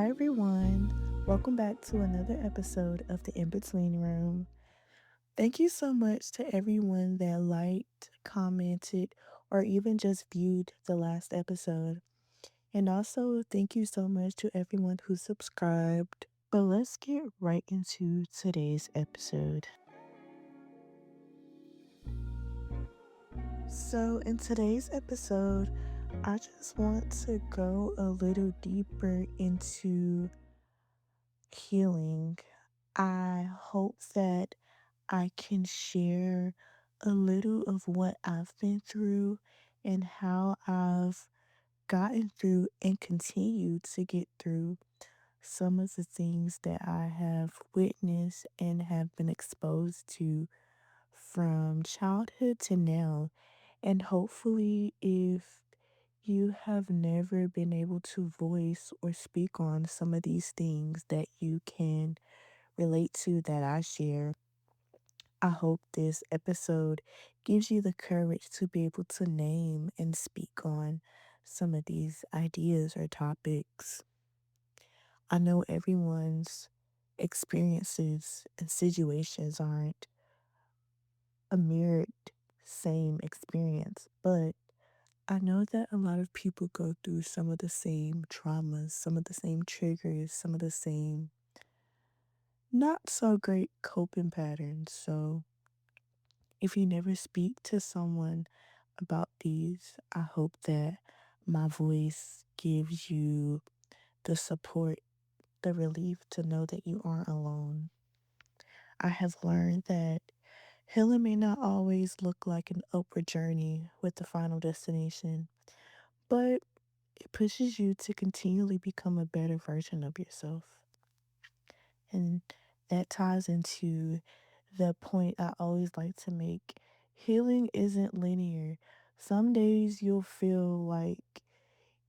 Hi, everyone. Welcome back to another episode of the In Between Room. Thank you so much to everyone that liked, commented, or even just viewed the last episode. And also, thank you so much to everyone who subscribed. But let's get right into today's episode. So, in today's episode, I just want to go a little deeper into healing. I hope that I can share a little of what I've been through and how I've gotten through and continue to get through some of the things that I have witnessed and have been exposed to from childhood to now. And hopefully, if you have never been able to voice or speak on some of these things that you can relate to that I share, I hope this episode gives you the courage to be able to name and speak on some of these ideas or topics. I know everyone's experiences and situations aren't a mirrored same experience, but I know that a lot of people go through some of the same traumas, some of the same triggers, some of the same not so great coping patterns. So, if you never speak to someone about these, I hope that my voice gives you the support, the relief to know that you aren't alone. I have learned that healing may not always look like an upward journey with the final destination, but it pushes you to continually become a better version of yourself. And that ties into the point I always like to make. Healing isn't linear. Some days you'll feel like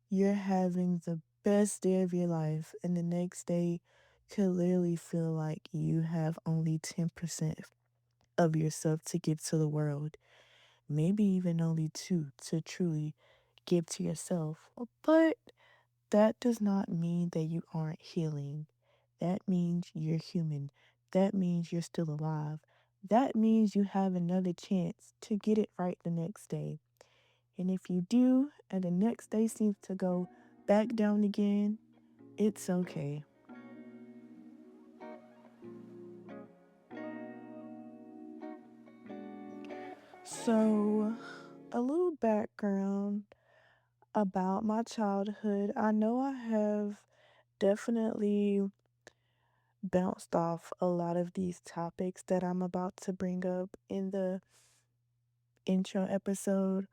you're having the best day of your life, and the next day could literally feel like you have only 10% of yourself to give to the world. Maybe even only two to truly give to yourself. But that does not mean that you aren't healing. That means you're human. That means you're still alive. That means you have another chance to get it right the next day. And if you do, and the next day seems to go back down again, it's okay. So, a little background about my childhood. I know I have definitely bounced off a lot of these topics that I'm about to bring up in the intro episode,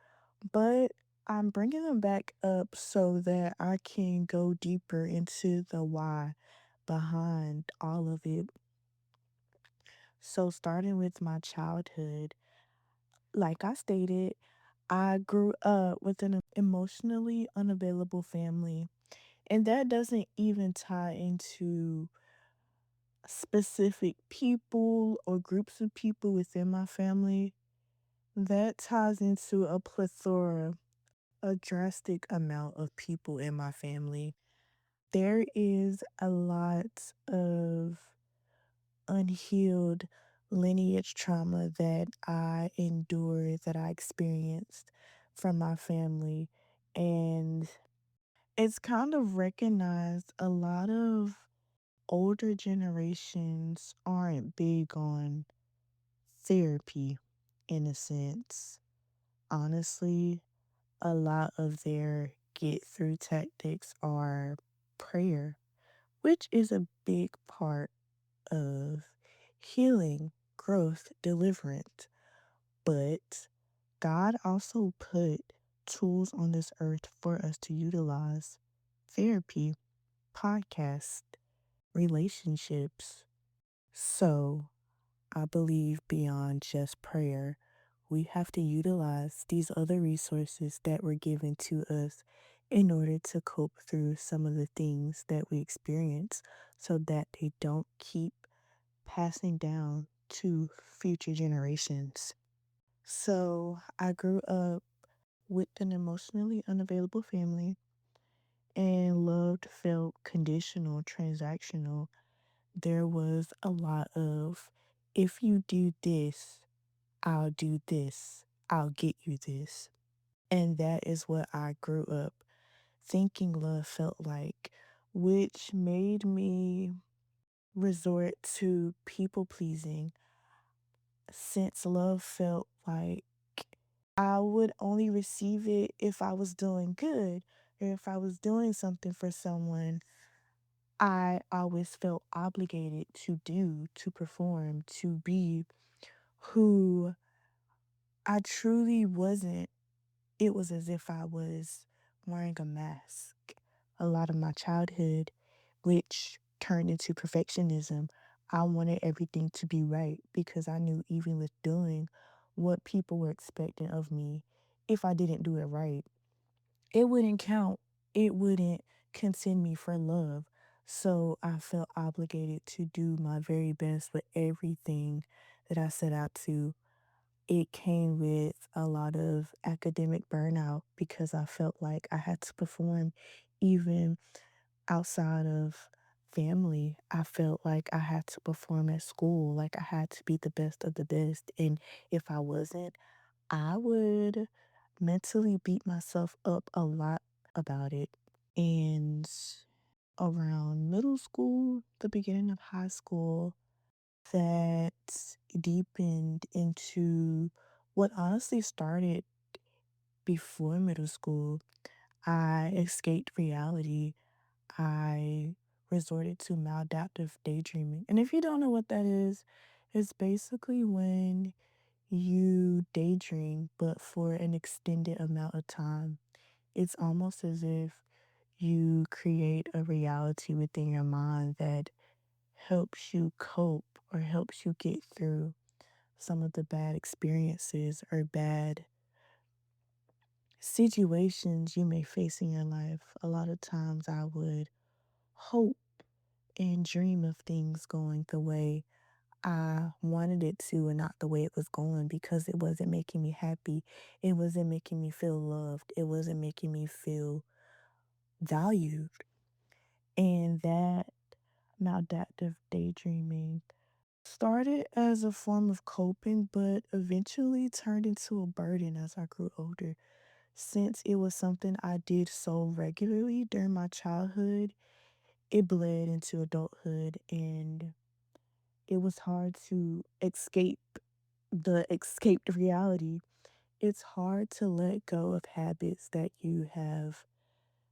but I'm bringing them back up so that I can go deeper into the why behind all of it. So, starting with my childhood, like I stated, I grew up with an emotionally unavailable family, and that doesn't even tie into specific people or groups of people within my family. That ties into a plethora, a drastic amount of people in my family. There is a lot of unhealed lineage trauma that I endured, that I experienced from my family. And it's kind of recognized a lot of older generations aren't big on therapy in a sense. Honestly, a lot of their get through tactics are prayer, which is a big part of healing, growth, deliverance. But God also put tools on this earth for us to utilize: therapy, podcast, relationships. So I believe beyond just prayer, we have to utilize these other resources that were given to us in order to cope through some of the things that we experience so that they don't keep passing down to future generations. So I grew up with an emotionally unavailable family, and love felt conditional, transactional. There was a lot of, if you do this, I'll do this, I'll get you this. And that is what I grew up thinking love felt like, which made me resort to people pleasing since love felt like I would only receive it if I was doing good or if I was doing something for someone. I always felt obligated to do, to perform, to be who I truly wasn't. It was as if I was wearing a mask. A lot of my childhood, which turned into perfectionism, I wanted everything to be right because I knew even with doing what people were expecting of me, if I didn't do it right, it wouldn't count. It wouldn't consider me for love. So I felt obligated to do my very best with everything that I set out to. It came with a lot of academic burnout because I felt like I had to perform even outside of family. I felt like I had to perform at school, like I had to be the best of the best. And if I wasn't, I would mentally beat myself up a lot about it. And around middle school, the beginning of high school, that deepened into what honestly started before middle school. I escaped reality. I resorted to maladaptive daydreaming. And if you don't know what that is, it's basically when you daydream, but for an extended amount of time. It's almost as if you create a reality within your mind that helps you cope or helps you get through some of the bad experiences or bad situations you may face in your life. A lot of times I would hope and dream of things going the way I wanted it to and not the way it was going because it wasn't making me happy. It wasn't making me feel loved. It wasn't making me feel valued. And that maladaptive daydreaming started as a form of coping, but eventually turned into a burden as I grew older. Since it was something I did so regularly during my childhood, it bled into adulthood and it was hard to escape the escaped reality. It's hard to let go of habits that you have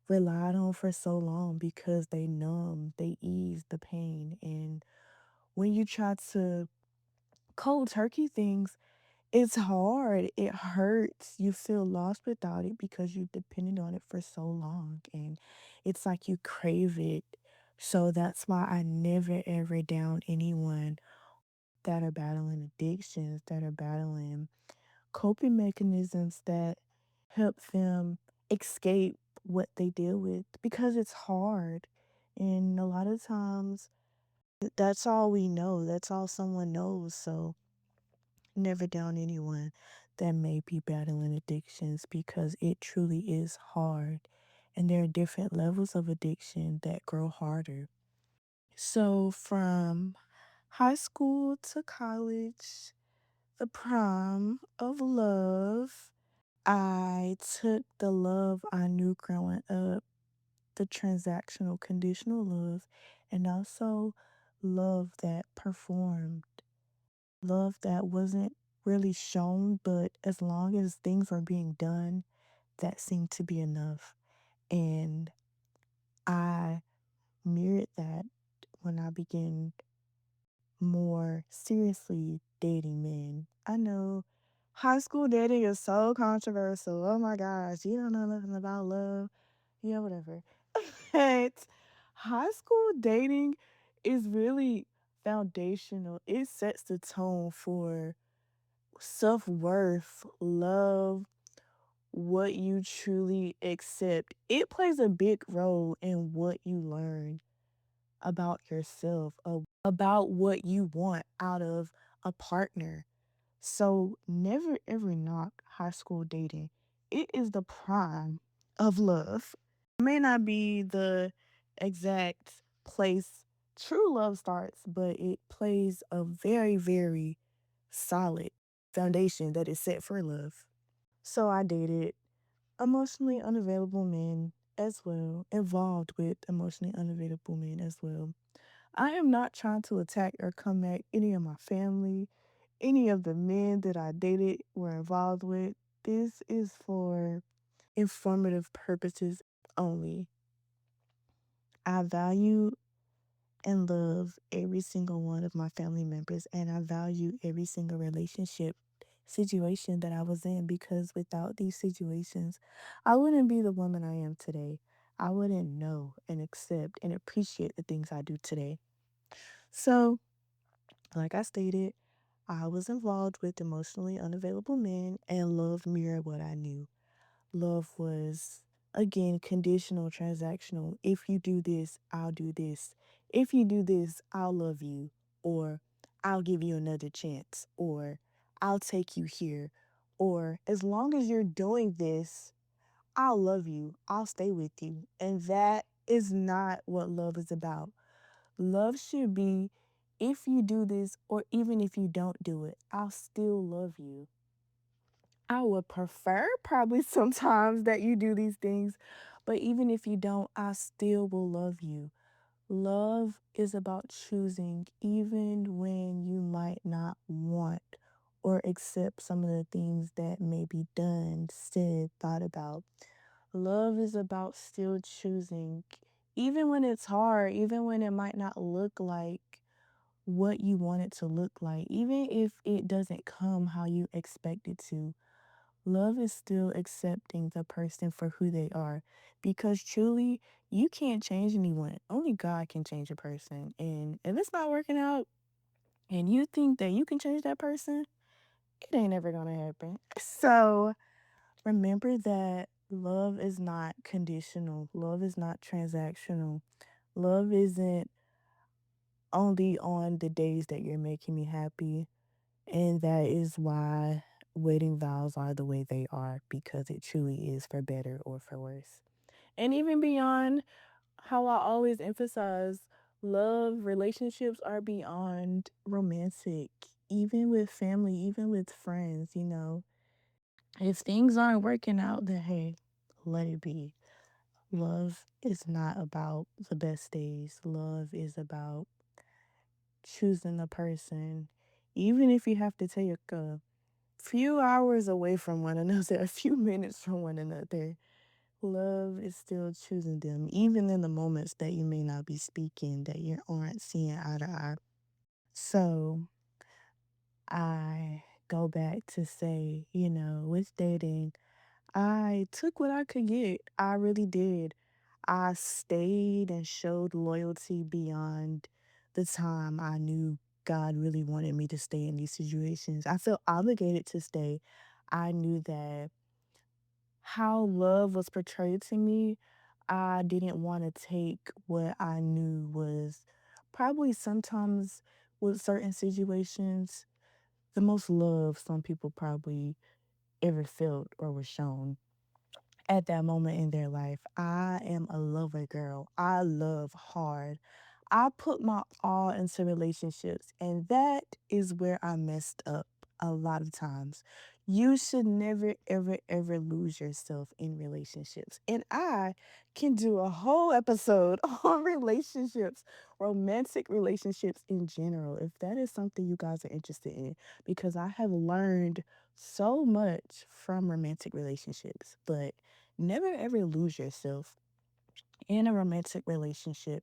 relied on for so long because they numb, they ease the pain. And when you try to cold turkey things, it's hard. It hurts. You feel lost without it because you depended on it for so long. And it's like you crave it. So that's why I never ever down anyone that are battling addictions, that are battling coping mechanisms that help them escape what they deal with because it's hard. And a lot of times, that's all we know. That's all someone knows. So never down anyone that may be battling addictions because it truly is hard. And there are different levels of addiction that grow harder. So, from high school to college, the prom of love, I took the love I knew growing up, the transactional, conditional love, and also love that performed. Love that wasn't really shown, but as long as things were being done, that seemed to be enough. And I mirrored that when I began more seriously dating men. I know high school dating is so controversial. Oh my gosh, you don't know nothing about love. Yeah, whatever. But high school dating is really foundational. It sets the tone for self-worth, love, what you truly accept. It plays a big role in what you learn about yourself, about what you want out of a partner. So never ever knock high school dating. It is the prime of love. May not be the exact place true love starts, but it plays a very, very solid foundation that is set for love. So I dated emotionally unavailable men as well, involved with emotionally unavailable men as well. I am not trying to attack or come at any of my family, any of the men that I dated were involved with. This is for informative purposes only. I value and love every single one of my family members, and I value every single relationship situation that I was in because without these situations, I wouldn't be the woman I am today. I wouldn't know and accept and appreciate the things I do today. So, like I stated, I was involved with emotionally unavailable men, and love mirrored what I knew. Love was, again, conditional, transactional. If you do this, I'll do this. If you do this, I'll love you. Or I'll give you another chance. Or I'll take you here. Or as long as you're doing this, I'll love you. I'll stay with you. And that is not what love is about. Love should be if you do this, or even if you don't do it, I'll still love you. I would prefer probably sometimes that you do these things, but even if you don't, I still will love you. Love is about choosing even when you might not want or accept some of the things that may be done, said, thought about. Love is about still choosing, even when it's hard, even when it might not look like what you want it to look like, even if it doesn't come how you expect it to. Love is still accepting the person for who they are because truly, you can't change anyone. Only God can change a person. And if it's not working out and you think that you can change that person, it ain't ever gonna happen. So remember that love is not conditional, love is not transactional, love isn't only on the days that you're making me happy. And that is why wedding vows are the way they are because it truly is for better or for worse. And even beyond how I always emphasize, love relationships are beyond romantic, even with family, even with friends, you know. If things aren't working out, then hey, let it be. Love is not about the best days. Love is about choosing a person, even if you have to take a few hours away from one another, a few minutes from one another. Love is still choosing them, even in the moments that you may not be speaking, that you aren't seeing eye to eye. So I go back to say, with dating, I took what I could get. I really did. I stayed and showed loyalty beyond the time I knew God really wanted me to stay in these situations. I felt obligated to stay. I knew that how love was portrayed to me, I didn't want to take what I knew was probably sometimes with certain situations, the most love some people probably ever felt or were shown at that moment in their life. I am a lover girl. I love hard. I put my all into relationships, and that is where I messed up a lot of times. You should never, ever, ever lose yourself in relationships. And I can do a whole episode on relationships, romantic relationships in general, if that is something you guys are interested in, because I have learned so much from romantic relationships. But never ever lose yourself in a romantic relationship.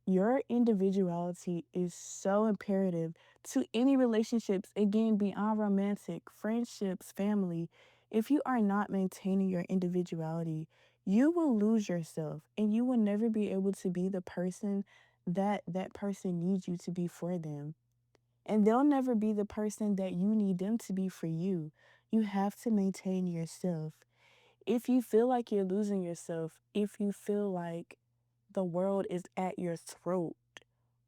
Your individuality is so imperative to any relationships, again, beyond romantic, friendships, family. If you are not maintaining your individuality, you will lose yourself and you will never be able to be the person that that person needs you to be for them. And they'll never be the person that you need them to be for you. You have to maintain yourself. If you feel like you're losing yourself, if you feel like the world is at your throat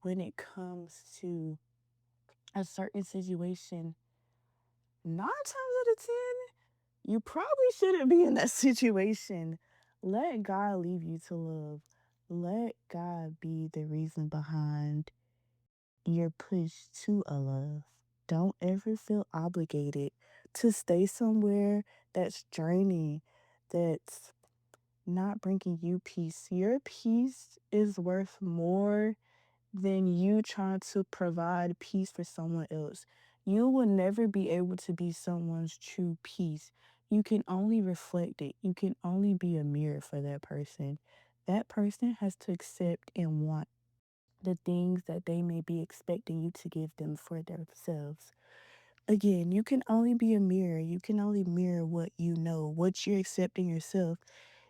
when it comes to a certain situation, 9 times out of 10, you probably shouldn't be in that situation. Let God lead you to love. Let God be the reason behind your push to a love. Don't ever feel obligated to stay somewhere that's draining, that's not bringing you peace. Your peace is worth more than you trying to provide peace for someone else. You will never be able to be someone's true peace. You can only reflect it. You can only be a mirror for that person. That person has to accept and want the things that they may be expecting you to give them for themselves. Again, you can only be a mirror. You can only mirror what you know, what you're accepting yourself.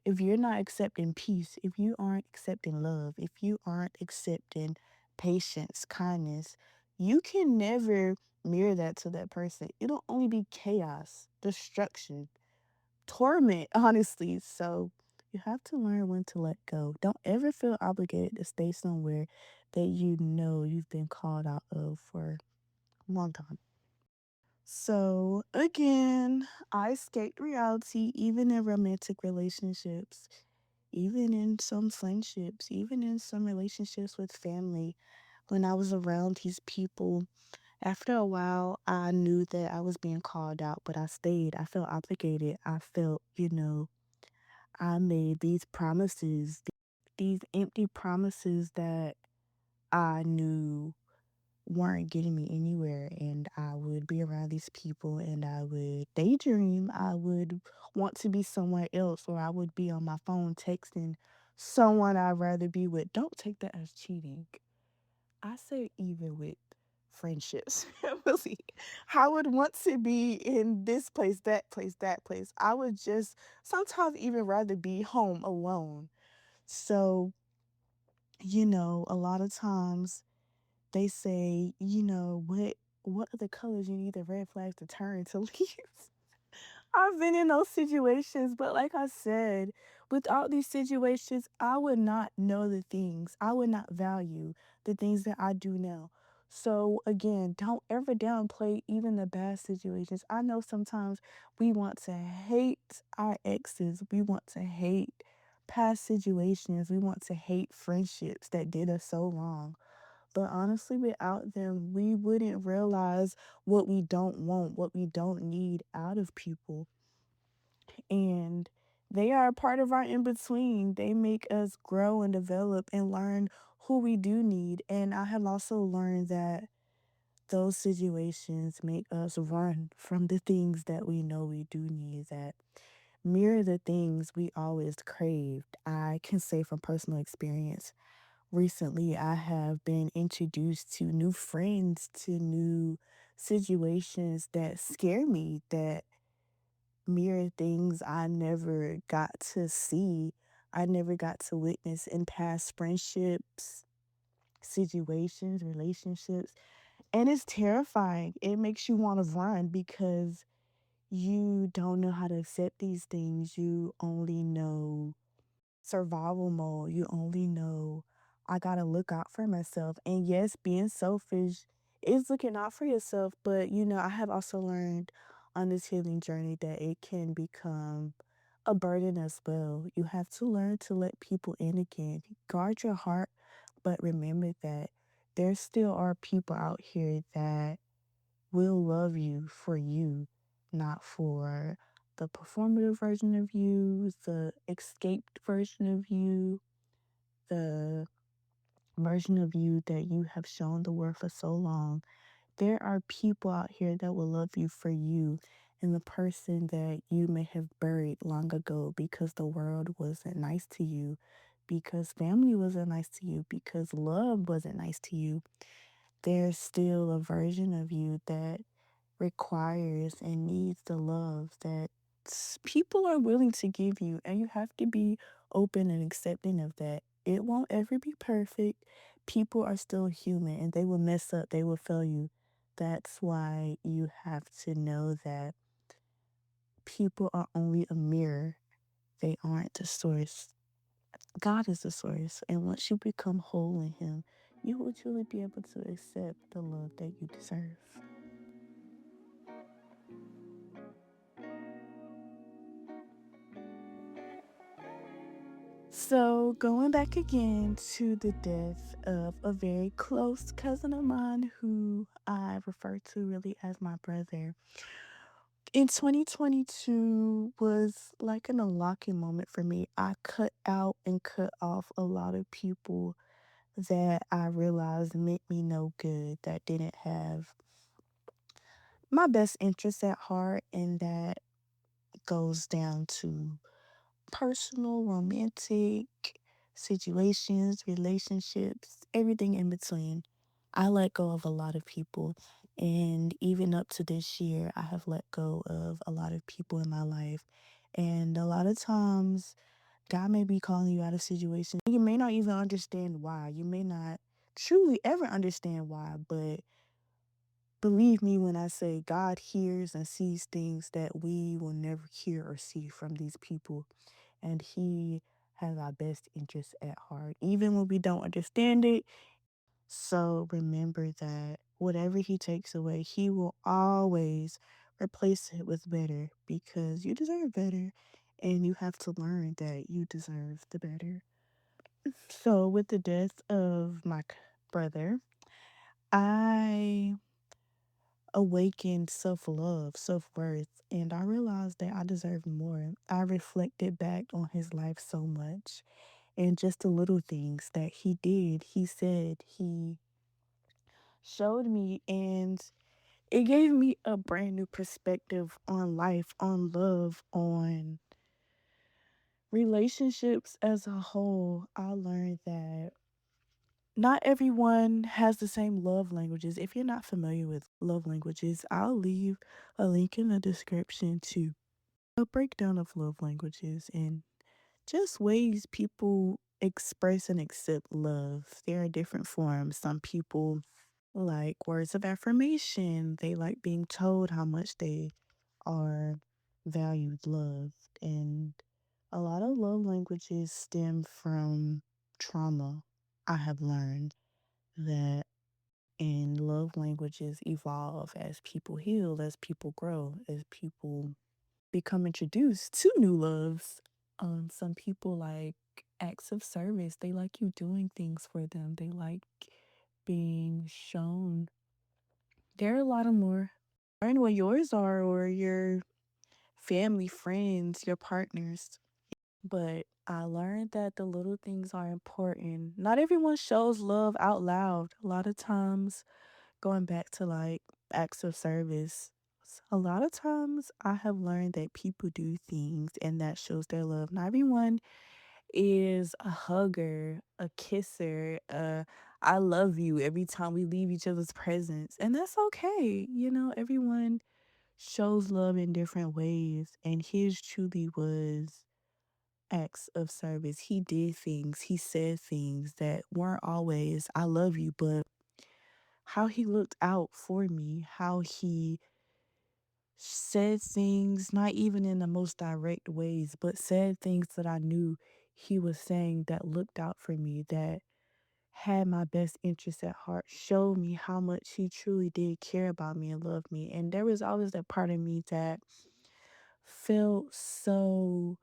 If you're not accepting peace, if you aren't accepting love, if you aren't accepting patience, kindness, you can never mirror that to that person. It'll only be chaos, destruction, torment, honestly. So you have to learn when to let go. Don't ever feel obligated to stay somewhere that you know you've been called out of for a long time. So again, I escaped reality even in romantic relationships, even in some friendships, even in some relationships with family. When I was around these people, after a while, I knew that I was being called out, but I stayed. I felt obligated. I felt, I made these promises, these empty promises that I knew weren't getting me anywhere. And I would be around these people and I would daydream. I would want to be somewhere else, or I would be on my phone texting someone I'd rather be with. Don't take that as cheating. I say even with friendships. Really. I would want to be in this place, that place, that place. I would just sometimes even rather be home alone. So, a lot of times they say, what are the colors you need the red flags to turn to leave? I've been in those situations, but like I said, without these situations, I would not know the things. I would not value the things that I do now. So again, don't ever downplay even the bad situations. I know sometimes we want to hate our exes. We want to hate past situations. We want to hate friendships that did us so wrong. But honestly, without them, we wouldn't realize what we don't want, what we don't need out of people. And they are a part of our in between. They make us grow and develop and learn who we do need. And I have also learned that those situations make us run from the things that we know we do need, that mirror the things we always craved. I can say from personal experience, recently I have been introduced to new friends, to new situations that scare me, that mirror things I never got to see, I never got to witness in past friendships, situations, relationships. And it's terrifying. It makes you want to run because you don't know how to accept these things. You only know survival mode. You only know I gotta look out for myself. And yes, being selfish is looking out for yourself, but I have also learned on this healing journey that it can become a burden as well. You have to learn to let people in again. Guard your heart, but remember that there still are people out here that will love you for you, not for the performative version of you, the escaped version of you, the version of you that you have shown the world for so long. There are people out here that will love you for you and the person that you may have buried long ago because the world wasn't nice to you, because family wasn't nice to you, because love wasn't nice to you. There's still a version of you that requires and needs the love that people are willing to give you, and you have to be open and accepting of that. It won't ever be perfect. People are still human and they will mess up, they will fail you. That's why you have to know that people are only a mirror, they aren't the source. God is the source, and once you become whole in Him, you will truly be able to accept the love that you deserve. So, going back again to the death of a very close cousin of mine who I refer to really as my brother. In 2022 was like an unlocking moment for me. I cut out and cut off a lot of people that I realized meant me no good, that didn't have my best interests at heart, and that goes down to personal, romantic situations, relationships, everything in between. I let go of a lot of people. And even up to this year, I have let go of a lot of people in my life. And a lot of times, God may be calling you out of situations. You may not even understand why. You may not truly ever understand why. But believe me when I say God hears and sees things that we will never hear or see from these people, and he has our best interests at heart, even when we don't understand it. So remember that whatever he takes away, he will always replace it with better because you deserve better and you have to learn that you deserve the better. So, with the death of my brother, I awakened self love, self worth, and I realized that I deserved more. I reflected back on his life so much and just the little things that he did, he said, he showed me, and it gave me a brand new perspective on life, on love, on relationships as a whole. I learned that not everyone has the same love languages. If you're not familiar with love languages, I'll leave a link in the description to a breakdown of love languages and just ways people express and accept love. There are different forms. Some people like words of affirmation, they like being told how much they are valued, loved. And a lot of love languages stem from trauma. I have learned that and love languages evolve as people heal, as people grow, as people become introduced to new loves. Some people like acts of service. They like you doing things for them. They like being shown. There are a lot of more. Learn what yours are or your family, friends, your partners. But I learned that the little things are important. Not everyone shows love out loud. A lot of times, going back to like acts of service, a lot of times I have learned that people do things and that shows their love. Not everyone is a hugger, a kisser, I love you every time we leave each other's presence. And that's okay. Everyone shows love in different ways. And his truly was acts of service. He did things, he said things that weren't always, I love you, but how he looked out for me, how he said things, not even in the most direct ways, but said things that I knew he was saying that looked out for me, that had my best interests at heart, showed me how much he truly did care about me and love me. And there was always that part of me that felt so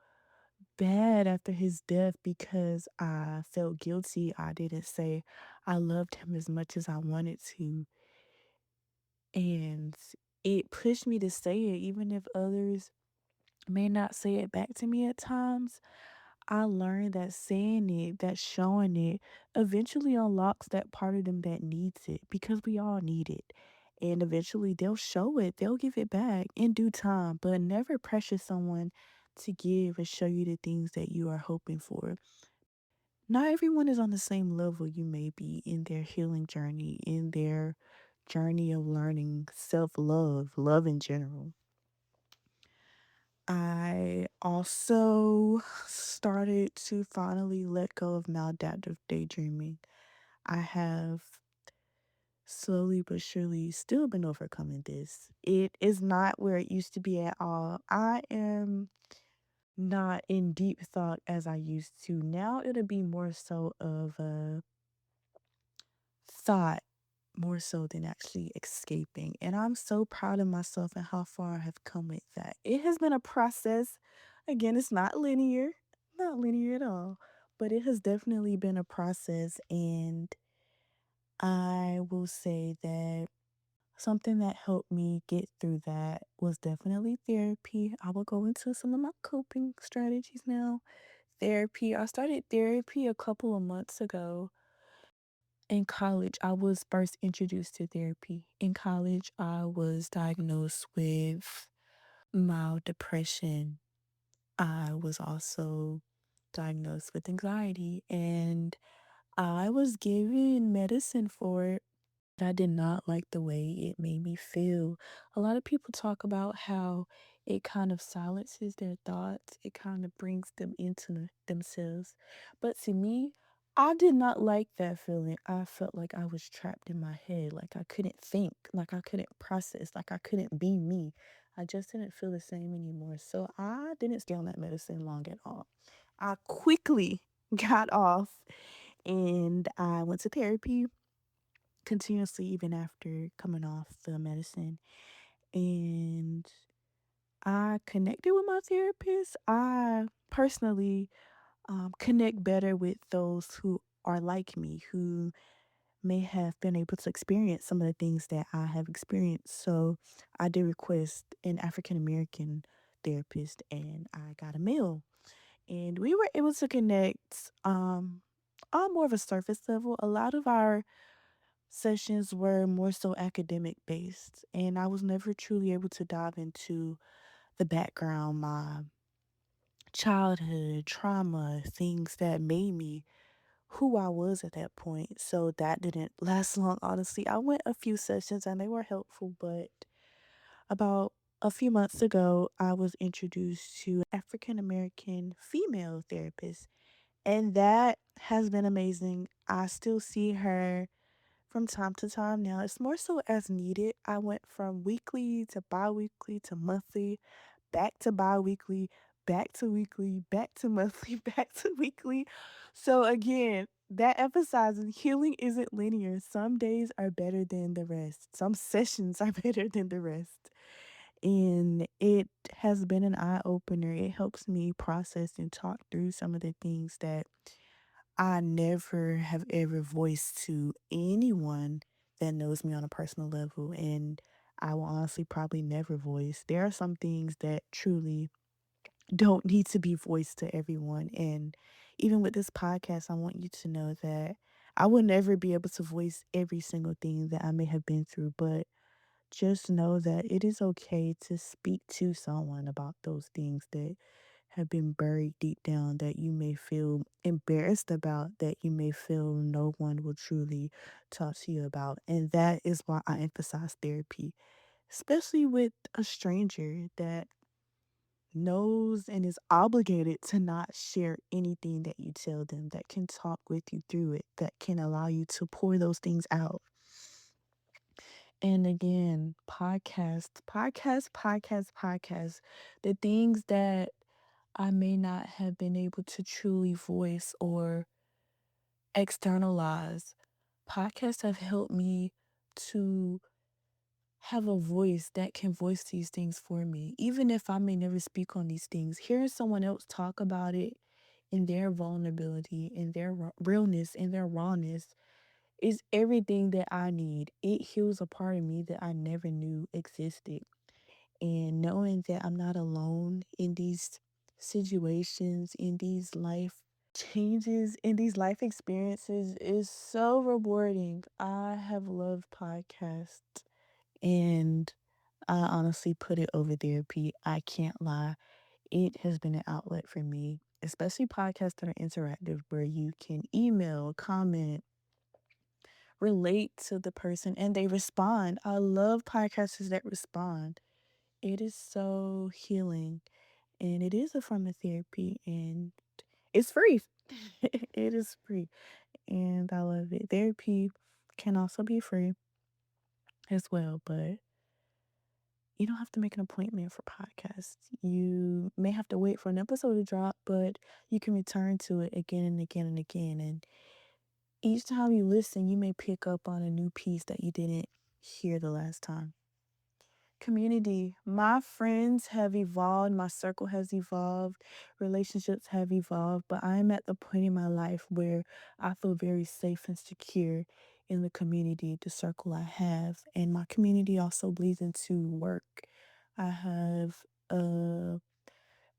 bad after his death because I felt guilty. I didn't say I loved him as much as I wanted to. And it pushed me to say it, even if others may not say it back to me at times. I learned that saying it, that showing it, eventually unlocks that part of them that needs it because we all need it. And eventually they'll show it, they'll give it back in due time, but never pressure someone to give and show you the things that you are hoping for. Not everyone is on the same level you may be in their healing journey, in their journey of learning self love, love in general. I also started to finally let go of maladaptive daydreaming. I have slowly but surely still been overcoming this. It is not where it used to be at all. I am not in deep thought as I used to. Now it'll be more so of a thought more so than actually escaping. And I'm so proud of myself and how far I have come with that. It has been a process. Again, it's not linear, not linear at all. but it has definitely been a process. And I will say that something that helped me get through that was definitely therapy. I will go into some of my coping strategies now. Therapy, I started therapy a couple of months ago. In college, I was first introduced to therapy. In college, I was diagnosed with mild depression. I was also diagnosed with anxiety, and I was given medicine for it. I did not like the way it made me feel. A lot of people talk about how it kind of silences their thoughts, it kind of brings them into themselves. But to me, I did not like that feeling. I felt like I was trapped in my head, like I couldn't think, like I couldn't process, like I couldn't be me. I just didn't feel the same anymore. So I didn't stay on that medicine long at all. I quickly got off and I went to therapy continuously even after coming off the medicine. And I connected with my therapist. I personally connect better with those who are like me, who may have been able to experience some of the things that I have experienced. So I did request an African American therapist and I got a male. And we were able to connect on more of a surface level. A lot of our sessions were more so academic based, and I was never truly able to dive into the background, my childhood trauma, things that made me who I was at that point. So that didn't last long, honestly. I went a few sessions and they were helpful, but about a few months ago, I was introduced to African American female therapist, and that has been amazing. I still see her from time to time now. It's more so as needed. I went from weekly to bi-weekly to monthly, back to bi-weekly, back to weekly, back to monthly, back to weekly. So again, that emphasizes healing isn't linear. Some days are better than the rest. Some sessions are better than the rest. And it has been an eye opener. It helps me process and talk through some of the things that I never have ever voiced to anyone that knows me on a personal level, and I will honestly probably never voice. There are some things that truly don't need to be voiced to everyone. And even with this podcast, I want you to know that I will never be able to voice every single thing that I may have been through, but just know that it is okay to speak to someone about those things that have been buried deep down that you may feel embarrassed about, that you may feel no one will truly talk to you about. And that is why I emphasize therapy, especially with a stranger that knows and is obligated to not share anything that you tell them, that can talk with you through it, that can allow you to pour those things out. And again, podcast. The things that I may not have been able to truly voice or externalize. Podcasts have helped me to have a voice that can voice these things for me. Even if I may never speak on these things, hearing someone else talk about it in their vulnerability, in their realness, in their rawness is everything that I need. It heals a part of me that I never knew existed. And knowing that I'm not alone in these situations, in these life changes, in these life experiences is so rewarding. I have loved podcasts and I honestly put it over therapy. I can't lie. It has been an outlet for me, especially podcasts that are interactive where you can email, comment, relate to the person and they respond. I love podcasters that respond. It is so healing and it is a form of therapy and it's free. It is free and I love it. Therapy can also be free as well, but you don't have to make an appointment for podcasts. You may have to wait for an episode to drop, but you can return to it again and again and again. And each time you listen, you may pick up on a new piece that you didn't hear the last time. Community. My friends have evolved, my circle has evolved, relationships have evolved, but I'm at the point in my life where I feel very safe and secure in the community, the circle I have. And my community also bleeds into work. I have a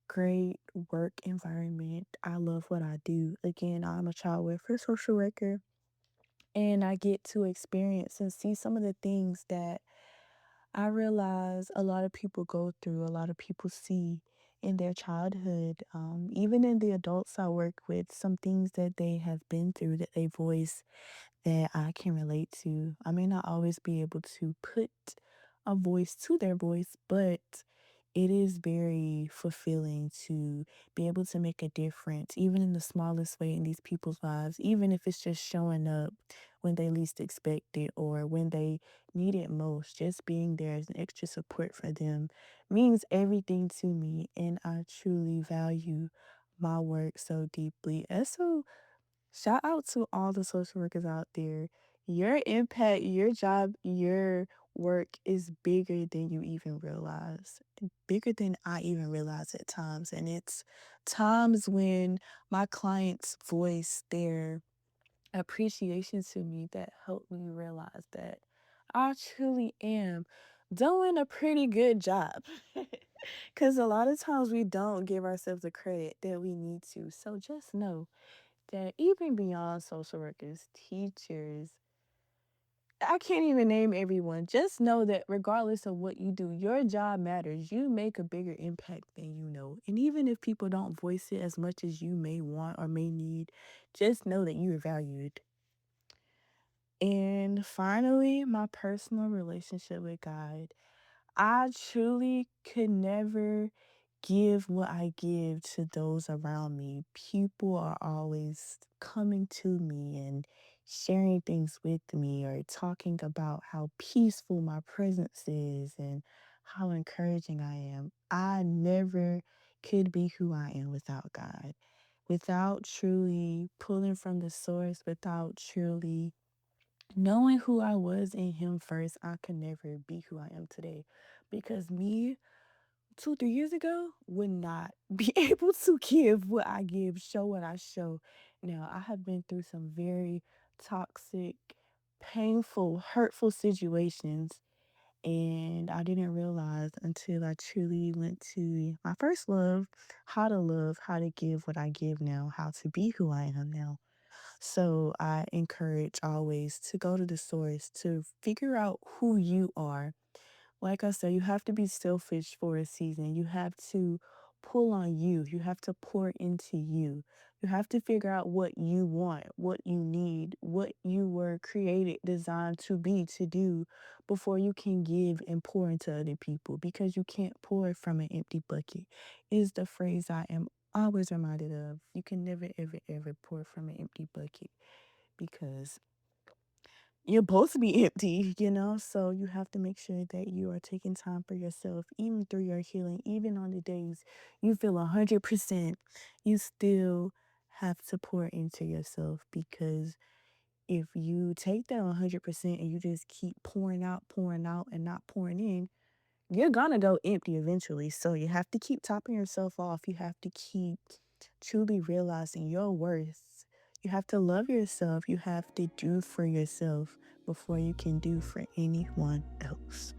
great work environment. I love what I do. Again, I'm a child welfare social worker, and I get to experience and see some of the things that I realize a lot of people go through, a lot of people see in their childhood, even in the adults I work with, some things that they have been through that they voice that I can relate to. I may not always be able to put a voice to their voice, but it is very fulfilling to be able to make a difference, even in the smallest way in these people's lives, even if it's just showing up when they least expect it or when they need it most. Just being there as an extra support for them means everything to me, and I truly value my work so deeply. And so, shout out to all the social workers out there. Your impact, your job, your work is bigger than you even realize, bigger than I even realize at times. And it's times when my clients voice their appreciation to me that help me realize that I truly am doing a pretty good job. Because a lot of times we don't give ourselves the credit that we need to. So just know that even beyond social workers, teachers, I can't even name everyone. Just know that regardless of what you do, your job matters. You make a bigger impact than you know. And even if people don't voice it as much as you may want or may need, just know that you are valued. And finally, my personal relationship with God. I truly could never give what I give to those around me. People are always coming to me and sharing things with me or talking about how peaceful my presence is and how encouraging I am. I never could be who I am without God. Without truly pulling from the source, without truly knowing who I was in Him first, I could never be who I am today. Because me, 2, 3 years ago, would not be able to give what I give, show what I show. Now, I have been through some very toxic, painful, hurtful situations, and I didn't realize until I truly went to my first love, how to give what I give now, how to be who I am now. So I encourage always to go to the source to figure out who you are. Like I said, you have to be selfish for a season. You have to pull on you. You have to pour into you. You have to figure out what you want, what you need, what you were created, designed to be, to do before you can give and pour into other people because you can't pour from an empty bucket, is the phrase I am always reminded of. You can never, ever, ever pour from an empty bucket because you're supposed to be empty, So you have to make sure that you are taking time for yourself, even through your healing, even on the days you feel 100%, you still have to pour into yourself because if you take that 100% and you just keep pouring out, and not pouring in, you're gonna go empty eventually. So you have to keep topping yourself off. You have to keep truly realizing your worth. You have to love yourself. You have to do for yourself before you can do for anyone else.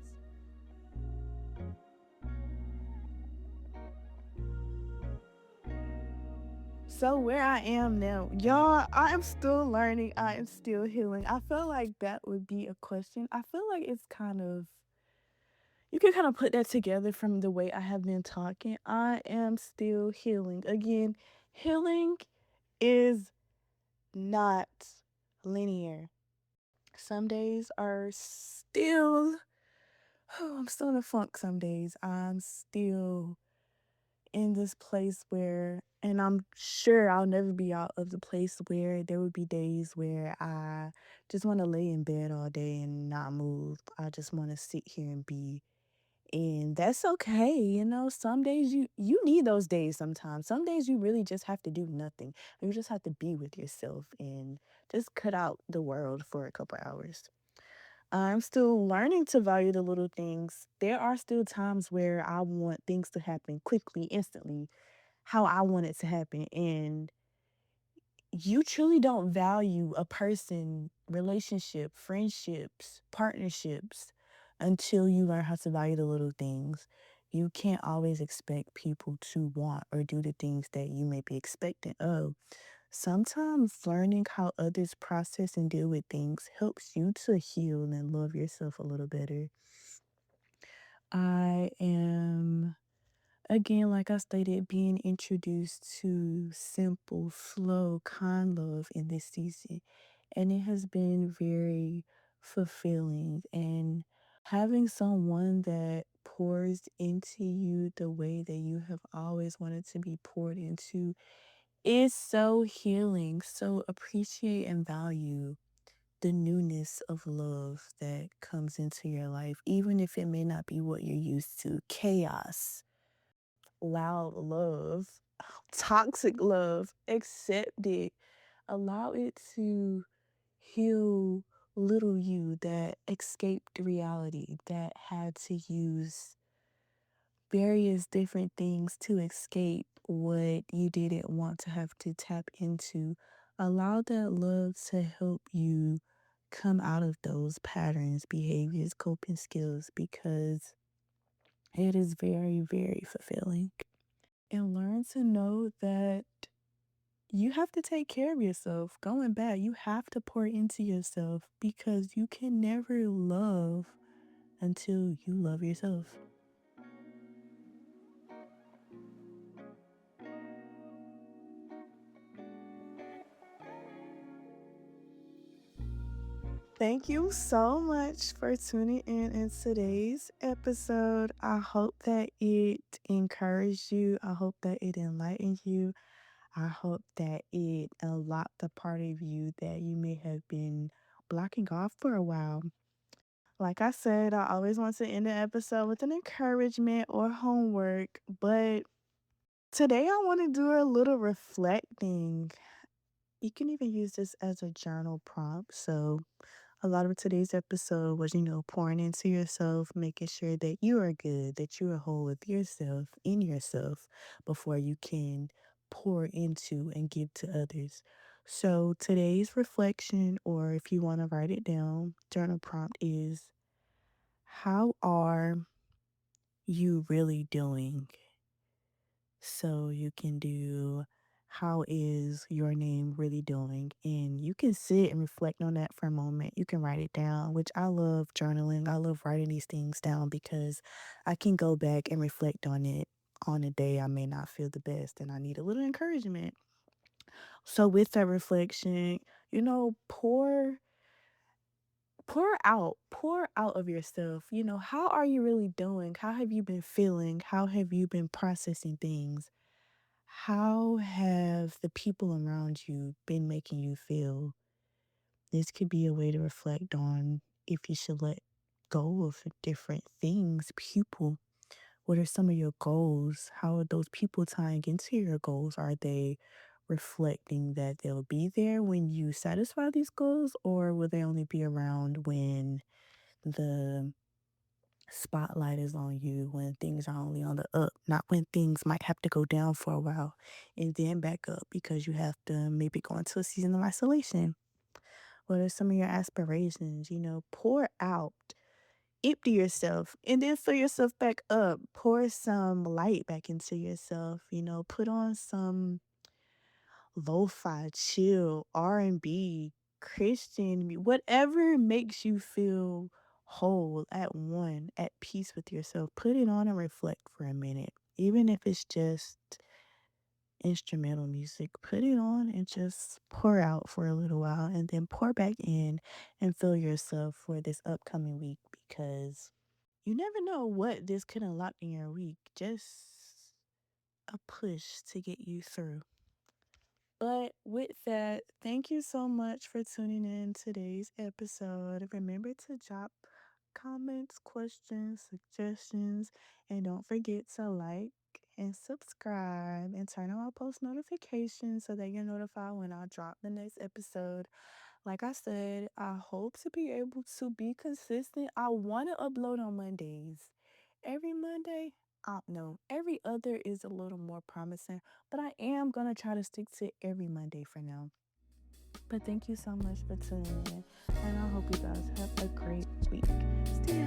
So where I am now, y'all, I am still learning. I am still healing. I feel like that would be a question. I feel like it's kind of you can kind of put that together from the way I have been talking. I am still healing. Again, healing is not linear. Some days are still, oh, I'm still in a funk some days. I'm still in this place where, and I'm sure I'll never be out of the place where there would be days where I just want to lay in bed all day and not move. I just want to sit here and be. And that's okay, some days you need those days sometimes. Some days you really just have to do nothing. You just have to be with yourself and just cut out the world for a couple hours. I'm still learning to value the little things. There are still times where I want things to happen quickly, instantly, how I want it to happen. And you truly don't value a person, relationship, friendships, partnerships until you learn how to value the little things. You can't always expect people to want or do the things that you may be expecting of. Sometimes learning how others process and deal with things helps you to heal and love yourself a little better. I am, again, like I stated, being introduced to simple, slow, kind love in this season. And it has been very fulfilling. And having someone that pours into you the way that you have always wanted to be poured into is so healing. So appreciate and value the newness of love that comes into your life, even if it may not be what you're used to. Chaos, loud love, toxic love, accept it. Allow it to heal little you that escaped reality, that had to use various different things to escape what you didn't want to have to tap into. Allow that love to help you come out of those patterns, behaviors, coping skills, because it is very, very fulfilling. And learn to know that you have to take care of yourself. Going back, you have to pour into yourself because you can never love until you love yourself. Thank you so much for tuning in today's episode. I hope that it encouraged you. I hope that it enlightened you. I hope that it unlocked the part of you that you may have been blocking off for a while. Like I said, I always want to end the episode with an encouragement or homework, but today I want to do a little reflecting. You can even use this as a journal prompt. So, a lot of today's episode was, pouring into yourself, making sure that you are good, that you are whole with yourself, in yourself, before you can pour into and give to others. So, today's reflection, or if you want to write it down, journal prompt is: how are you really doing? So you can do, how is your name really doing? And you can sit and reflect on that for a moment. You can write it down, which I love journaling. I love writing these things down because I can go back and reflect on it on a day I may not feel the best and I need a little encouragement. So with that reflection, pour out of yourself. How are you really doing? How have you been feeling? How have you been processing things? How have the people around you been making you feel? This could be a way to reflect on if you should let go of different things, people. What are some of your goals? How are those people tying into your goals? Are they reflecting that they'll be there when you satisfy these goals, or will they only be around when the spotlight is on you, when things are only on the up, not when things might have to go down for a while and then back up because you have to maybe go into a season of isolation? What are some of your aspirations? Pour out, empty yourself, and then fill yourself back up. Pour some light back into yourself. Put on some lo-fi, chill, R&B, Christian, whatever makes you feel whole, at one, at peace with yourself. Put it on and reflect for a minute. Even if it's just instrumental music, put it on and just pour out for a little while and then pour back in and fill yourself for this upcoming week, because you never know what this could unlock in your week. Just a push to get you through. But with that, thank you so much for tuning in today's episode. Remember to drop comments, questions, suggestions, and don't forget to like and subscribe and turn on our post notifications so that you're notified when I drop the next episode. Like I said, I hope to be able to be consistent. I want to upload on Mondays. Every Monday, no, every other is a little more promising, but I am going to try to stick to every Monday for now. But thank you so much for tuning in, and I hope you guys have a great week. See ya.